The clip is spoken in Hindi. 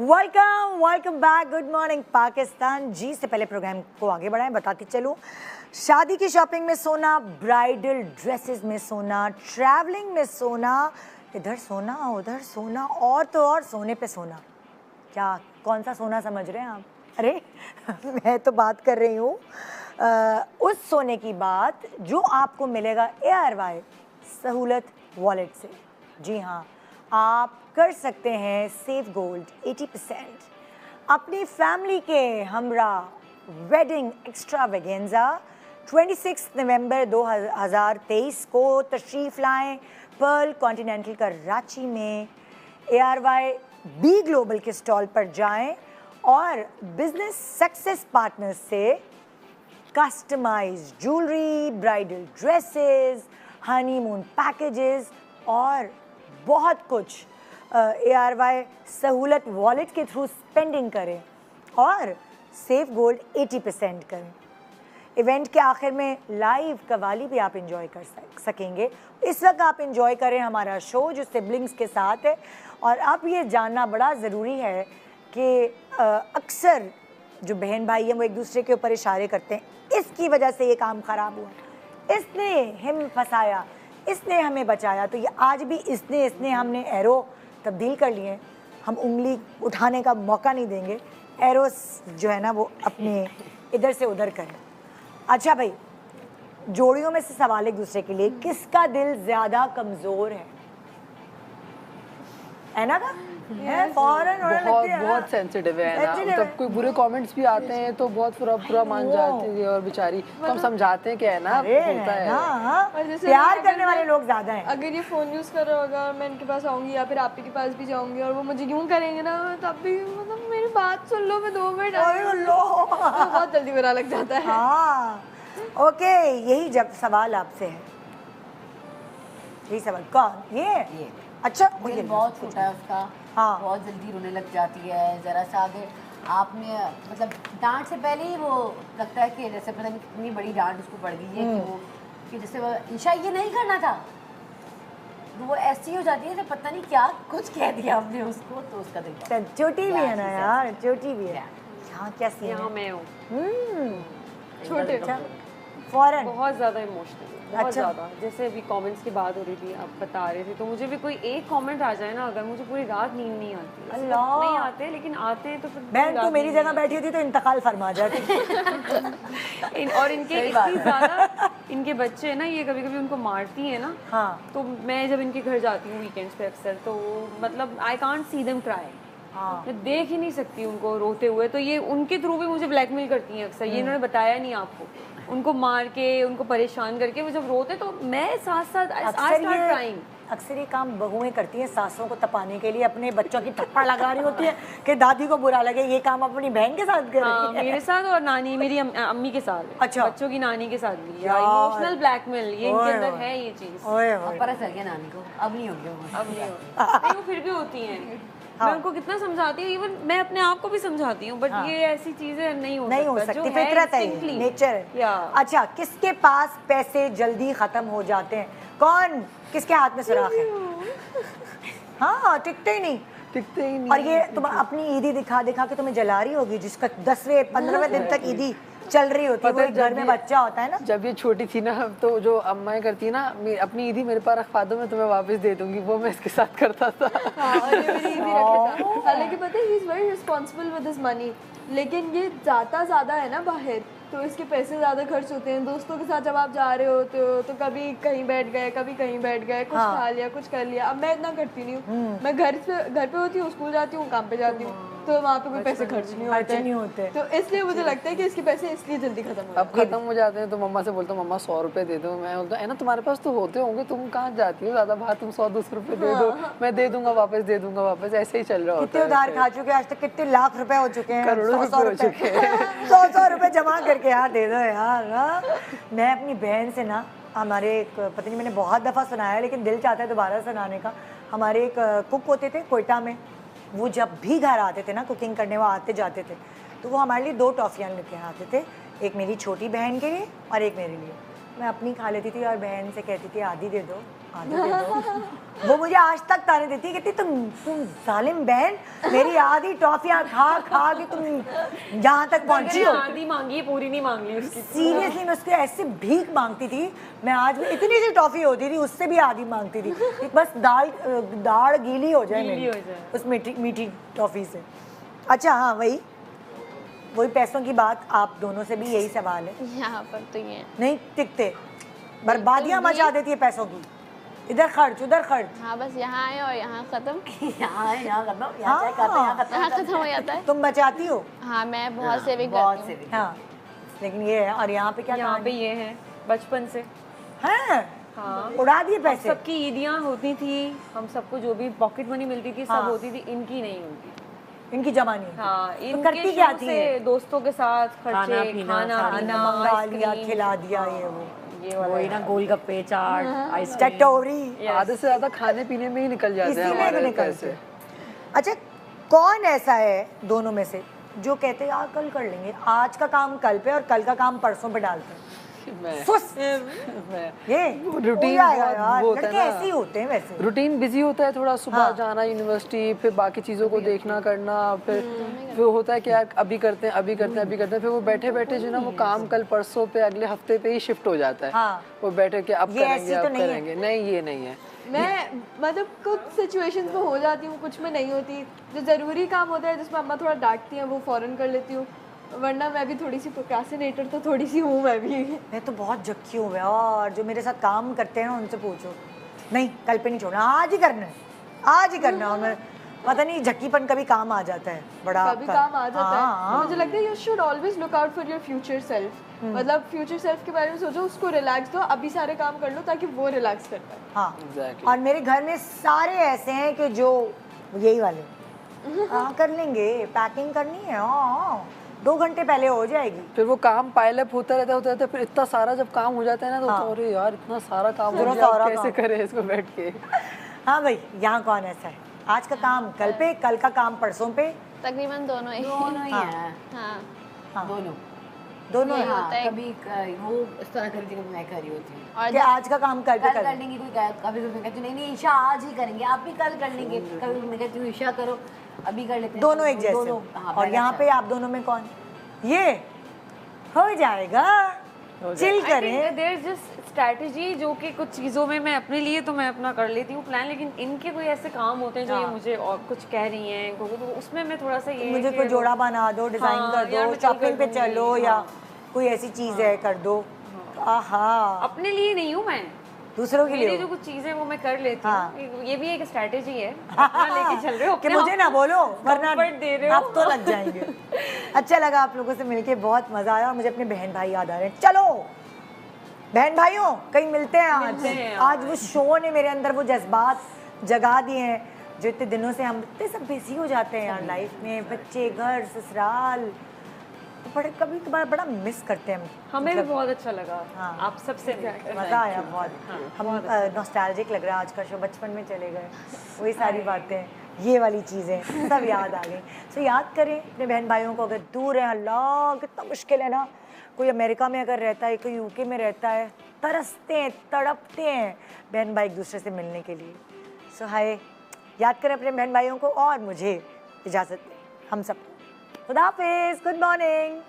Welcome back. Good morning Pakistan ji. से पहले प्रोग्राम को आगे बढ़ाएं, बताती चलूं, शादी की शॉपिंग में सोना, ब्राइडल ड्रेसेस में सोना, ट्रैवलिंग में सोना, इधर सोना उधर सोना और तो और सोने पे सोना। क्या कौन सा सोना समझ रहे हैं आप? अरे मैं तो बात कर रही हूँ उस सोने की बात जो आपको मिलेगा ARY सहूलत वॉलेट से। जी हाँ, आप कर सकते हैं सेव गोल्ड 80%। अपनी फैमिली के हमरा वेडिंग एक्स्ट्रावेगेंजा 26 नवंबर 2023 को तशरीफ़ लाएं पर्ल कॉन्टिनेंटल कराची में। ARY बी ग्लोबल के स्टॉल पर जाएं और बिजनेस सक्सेस पार्टनर्स से customised jewellery, bridal dresses, honeymoon packages और बहुत कुछ ARY सहूलत वॉलेट के थ्रू स्पेंडिंग करें और सेव गोल्ड 80% करें। इवेंट के आखिर में लाइव कवाली भी आप इंजॉय कर सकेंगे। इस वक्त आप इंजॉय करें हमारा शो जो सिबलिंग्स के साथ है। और अब ये जानना बड़ा ज़रूरी है कि अक्सर जो बहन भाई हैं वो एक दूसरे के ऊपर इशारे करते हैं, इसकी वजह से ये काम ख़राब हुआ, इसने हम फंसाया, इसने हमें बचाया। तो ये आज भी इसने हमने एरो तब्दील कर लिए। हम उंगली उठाने का मौका नहीं देंगे, एरोस जो है ना वो अपने इधर से उधर करें। अच्छा भाई, जोड़ियों में से सवाल एक दूसरे के लिए, किसका दिल ज़्यादा कमज़ोर है ना? फौरन बहुत सेंसिटिव है ना, मतलब कोई बुरे कमेंट्स भी आते हैं तो बहुत बुरा मान जाती है और बेचारी, तो हम समझाते हैं क्या है ना, होता है और प्यार करने वाले लोग ज्यादा हैं। अगर ये फोन यूज कर रहा होगा और मैं इनके पास आऊंगी या फिर आप ही के पास भी जाऊंगी और वो मुझे यूं करेंगे ना, तब भी मतलब मेरी बात सुन लो, मैं 2 मिनट बहुत जल्दी बुरा लग जाता है। हाँ ओके, यही जब सवाल आपसे है, यही सवाल कौन ये अच्छा दिल बहुत छोटा है उसका। हाँ, बहुत जल्दी रोने लग जाती है। ज़रा सा आगे आपने मतलब डांट से पहले ही वो लगता है कि जैसे पता नहीं कितनी बड़ी डांट उसको पड़ गई है कि वो कि जैसे वो इंशा ये नहीं करना था, तो वो ऐसी हो जाती है जैसे पता नहीं क्या कुछ कह दिया आपने उसको, तो उसका दिल चोटी भी है ना यार, चोटी भी है। हाँ क्या सीन है? मैं हूँ छोटे फौरन बहुत ज़्यादा इमोशनल, बहुत अच्छा। ज़्यादा। जैसे अभी कमेंट्स की बात हो रही थी, आप बता रहे थे, तो मुझे भी कोई एक कमेंट आ जाए ना, अगर मुझे पूरी रात नींद नहीं आती। अल्लाह। नहीं आते, लेकिन आते हैं तो फिर बहन तू मेरी जगह बैठी होती तो इंतकाल फरमा जाती। और इनके इतनी ज़्यादा इनके बच्चे हैं ना, ये कभी कभी उनको मारती है ना। हाँ, तो मैं जब इनके घर जाती हूँ वीकेंड्स पे अक्सर, तो मतलब I can't see them cry. हाँ, मैं देख ही नहीं सकती उनको रोते हुए, तो ये उनके थ्रू भी मुझे ब्लैकमेल करती हैं अक्सर। ये इन्होंने बताया नहीं आपको, उनको मार के उनको परेशान करके वो जब रोते तो मैं साथ साथ अक्सर ये काम बहुएं करती हैं सासों को तपाने के लिए, अपने बच्चों की थप्पड़ लगा रही होती है कि दादी को बुरा लगे। ये काम अपनी बहन के साथ कर रही है। मेरे साथ और नानी, मेरी अम्मी के साथ। अच्छा, बच्चों की नानी के साथ भी इमोशनल ब्लैकमेल, ये इनके अंदर है ये चीज। अब पता चल गया नानी को, अब नहीं होगी अब नहीं होती, वो फिर भी होती हैं। मैं उनको कितना समझाती हूँ, इवन मैं अपने आप को भी समझाती हूँ, बट ये ऐसी चीजें नहीं हो सकती, फितरत है, नेचर है। अच्छा, किसके पास पैसे जल्दी खत्म हो जाते हैं? कौन, किसके हाथ में सुराख है? हाँ, टिकते ही नहीं। और ये तुम अपनी ईदी दिखा के तुम्हें जला रही होगी, जिसका 10वें 15वें दिन तक ईदी चल रही होती है, वो घर में बच्चा होता है ना। जब ये छोटी थी ना, तो जो अम्माएं करती ना, अपनी ईदी मेरे पास रखवा दो, मैं तुम्हें वापस दे दूंगी, वो मैं इसके साथ करता था। हालांकि पता है he is very responsible with his money, लेकिन ये जाता ज़्यादा है ना बाहर, तो इसके पैसे ज़्यादा खर्च होते हैं। दोस्तों के साथ जब आप जा रहे होते हो तो कभी कहीं बैठ गए, कभी कहीं बैठ गए, कुछ खा लिया, कुछ कर लिया। अब मैं इतना करती नहीं हूँ, मैं घर पे होती हूँ, स्कूल जाती हूँ, काम पे जाती हूँ, तो वहाँ पे कोई पैसे खर्च नहीं होते। तो इसलिए मुझे लगता है कि इसके पैसे इसलिए जल्दी खत्म हो अब खत्म हो जाते हैं तो मम्मा से बोलता हूँ, मम्मा 100 रुपए दे दो। मैं बोलता है ना, तुम्हारे पास तो होते होंगे, तुम कहाँ जाती हो ज़्यादा बाहर, तुम 100-200 रुपए दे दो, मैं दे दूंगा वापस। ऐसे ही चल रहा होता है। कितने उधार खा चुके हैं आज तक? कितने लाख रुपए हो चुके हैं? करोड़ों रुपए हो चुके हैं। 100 रुपए जमा करके यार दे दो यार। मैं अपनी बहन से ना, हमारे एक, पता नहीं मैंने बहुत दफ़ा सुनाया लेकिन दिल चाहता है दोबारा सुनाने का। हमारे एक कुक होते थे कोयटा में, वो जब भी घर आते थे ना कुकिंग करने, वो आते जाते थे, तो वो हमारे लिए 2 टॉफ़ियाँ लेके आते थे, एक मेरी छोटी बहन के लिए और एक मेरे लिए। मैं अपनी खा लेती थी और बहन से कहती थी आधी दे दो, आधी दे दो। वो मुझे आज तक ताने देती है, कहती तुम जालिम बहन, मेरी आधी टॉफियाँ खा खा के तुम यहाँ तक पहुँची हो। आधी मांगी है, पूरी नहीं मांग ली उसकी। सीरियसली मैं उसके ऐसे भीख मांगती थी, मैं आज भी इतनी सी टॉफी होती थी उससे भी आधी मांगती थी कि बस दाढ़ गीली हो जाए मेरी हो जाए। उस मीठी टॉफी से। अच्छा हाँ, वही पैसों की बात, आप दोनों से भी यही सवाल है। यहाँ पर तो ये नहीं टिकते, बर्बादियां मचा देती है पैसों की, इधर खर्च उधर खर्च। हाँ, बस यहाँ आए और यहाँ खत्म, यहाँ खत्म, यहाँ चाय खाते हैं, यहाँ खत्म। यहाँ खत्म हो जाता है। तुम बचाती हो? हाँ, मैं बहुत सेविंग बहुत करती हूँ। सेविंग। हाँ, लेकिन ये है। और यहाँ पे क्या यहाँ पे ये है बचपन से। है? हाँ, उड़ा दिए पैसे। सबकी ईदियाँ होती थी, हम सबको जो भी पॉकेट मनी मिलती थी सब हाँ। होती थी, इनकी नहीं होती। इनकी जमा नहीं। हाँ, तो इनके करती क्या शुरू थी से ये? दोस्तों के साथ खर्चे, खाना पीना, मंगा लिया, आइसक्रीम, खिला दिया, ये वो ये वाला वही ना, गोलगप्पे, चाट, आइसक्रीम। चटोरी, आधे से ज्यादा खाने पीने में ही निकल जाते इसी हैं में भी हमारे निकलते पैसे। हैं। अच्छा, कौन ऐसा है दोनों में से जो कहते हैं यार कल कर लेंगे, आज का काम कल पे और कल का काम परसों पे डालते हैं? मैं सुस मैं ये रूटीन हो जाएगा बहुत यार, वो होता है लड़के ना। ऐसे ही होते हैं वैसे। रूटीन बिजी होता है थोड़ा, सुबह हाँ। जाना यूनिवर्सिटी, फिर बाकी चीज़ों को देखना करना, फिर होता है कि यार अभी करते हैं अभी करते हैं अभी करते हैं, फिर वो बैठे बैठे जो ना वो काम कल परसों पे अगले हफ्ते पे ही शिफ्ट हो जाता है। हाँ। वो बैठे के अब ये करेंगे ऐसी तो अब नहीं है। करेंगे, नहीं ये नहीं है। मैं मतलब कुछ सिचुएशंस में हो जाती हूँ, कुछ में नहीं होती। जो ज़रूरी काम होता है जिसमें अम्मा थोड़ा डांटती हैं वो फ़ौरन कर लेती हूँ, वरना मैं भी थोड़ी सी प्रोक्रेस्टिनेटर तो थोड़ी सी हूँ मैं भी। मैं तो बहुत जक्की हूँ और जो मेरे साथ काम करते हैं ना उनसे पूछो, नहीं कल पे नहीं छोड़ना, आज ही करना है, आज ही करना है। और मैं पता नहीं झक्कीपन कभी काम आ जाता है बड़ा कभी काम आ जाता हाँ, है। मुझे लगता है you should always look out for your future self. मतलब फ्यूचर सेल्फ के बारे में सोचो, उसको रिलैक्स दो, अभी सारे काम कर लो ताकि वो रिलैक्स कर पाए। हाँ। Exactly. और मेरे घर में सारे ऐसे हैं कि जो यही वाले हाँ कर लेंगे, पैकिंग करनी है हाँ 2 घंटे पहले हो जाएगी। फिर वो काम पाइल अप होता रहता है, फिर इतना सारा जब काम हो जाता है ना तो हाँ। होता है, अरे यार इतना सारा काम हो इतना गया, सारा अब कैसे काम। करें इसको बैठ के। हाँ भाई, यहाँ कौन ऐसा है, आज का काम कल पे, कल का काम परसों पे। तकरीबन दोनों ही। दोनों ही हाँ। हैं, हाँ, हाँ दोनों ये हैं। होता हाँ, है। कभी वो इस तरह करी थी, कभी मैं करी होती हूँ। और कि आज का काम कल पे कल कर कर लेंगे। लेंगे, कोई कभी कभी कहती हूँ नहीं ईशा आज ही करेंगे, आप भी कल कर लेंगे। कभी मैं कहती हूँ ईशा करो, अभी कर लेते हैं। दोनों तो एक जैसे। हाँ, और यहाँ पे आप दोनों में कौन, ये हो जाएगा, चिल करें। देयर इज जस्ट स्ट्रैटेजी जो कि कुछ चीज़ों में मैं अपने लिए तो मैं अपना कर लेती हूँ प्लान, लेकिन इनके कोई ऐसे काम होते हैं जो ये मुझे और कुछ कह रही हैं तो उसमें मैं थोड़ा सा ये मुझे कि कोई जोड़ा बना दो, डिजाइन हाँ, कर या दो, मैं कल शॉपिंग पे कर दूंगी, चलो या कोई ऐसी चीज है कर दो। आहा, अपने लिए नहीं हूँ मैं, दूसरों के मेरी लिए जो हो। कुछ चीजें वो मैं कर लेती हाँ। हूँ। ये भी एक स्ट्रैटेजी है, अपना लेके चल रहे हो कि अपने मुझे ना बोलो वरना comfort दे रहे हो। आप तो लग जाएंगे। अच्छा लगा आप लोगों से मिलके, बहुत मजा आया और मुझे अपने बहन भाई याद आ रहे हैं। चलो बहन भाइयों कहीं मिलते हैं मिलते हैं आज। आज वो शो ने मेरे अंदर वो जज्बात जगा दिए हैं जो इतने दिनों से हम इतने सब बिजी हो जाते हैं यार लाइफ में, बच्चे, घर, ससुराल, तो बड़े कभी कभार बड़ा मिस करते हैं हम। हमें भी बहुत अच्छा लगा हाँ। आप सबसे मिलकर। मज़ा आया बहुत। हम नॉस्टैल्जिक लग रहा है, आज का शो बचपन में चले गए, वही सारी बातें, ये वाली चीज़ें सब याद आ गई। सो याद करें अपने बहन भाइयों को, अगर दूर हैं, अल्लाह कितना मुश्किल है ना, कोई अमेरिका में अगर रहता है, कोई यूके में रहता है, तरसते हैं, तड़पते हैं बहन भाई एक दूसरे से मिलने के लिए। सो हाय, याद करें अपने बहन भाइयों को और मुझे इजाज़त दें हम सब। खुदा हाफिज़, गुड मॉर्निंग।